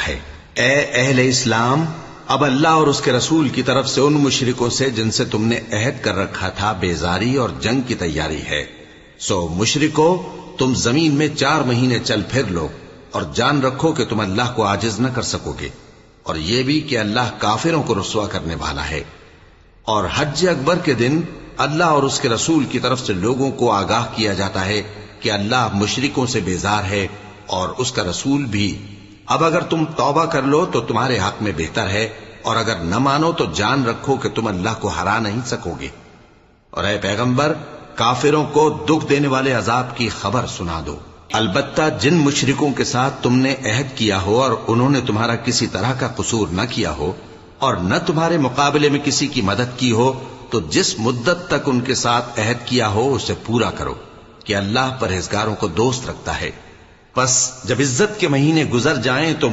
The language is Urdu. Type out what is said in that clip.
ہے۔ اے اہل اسلام، اب اللہ اور اس کے رسول کی طرف سے ان مشرکوں سے جن سے تم نے عہد کر رکھا تھا بیزاری اور جنگ کی تیاری ہے۔ سو مشرکو، تم زمین میں 4 مہینے چل پھر لو اور جان رکھو کہ تم اللہ کو عاجز نہ کر سکو گے، اور یہ بھی کہ اللہ کافروں کو رسوا کرنے والا ہے۔ اور حج اکبر کے دن اللہ اور اس کے رسول کی طرف سے لوگوں کو آگاہ کیا جاتا ہے کہ اللہ مشرکوں سے بیزار ہے اور اس کا رسول بھی۔ اب اگر تم توبہ کر لو تو تمہارے حق میں بہتر ہے، اور اگر نہ مانو تو جان رکھو کہ تم اللہ کو ہرا نہیں سکو گے۔ اور اے پیغمبر، کافروں کو دکھ دینے والے عذاب کی خبر سنا دو۔ البتہ جن مشرکوں کے ساتھ تم نے عہد کیا ہو اور انہوں نے تمہارا کسی طرح کا قصور نہ کیا ہو اور نہ تمہارے مقابلے میں کسی کی مدد کی ہو، تو جس مدت تک ان کے ساتھ عہد کیا ہو اسے پورا کرو، کہ اللہ پرہیزگاروں کو دوست رکھتا ہے۔ پس جب عزت کے مہینے گزر جائیں تو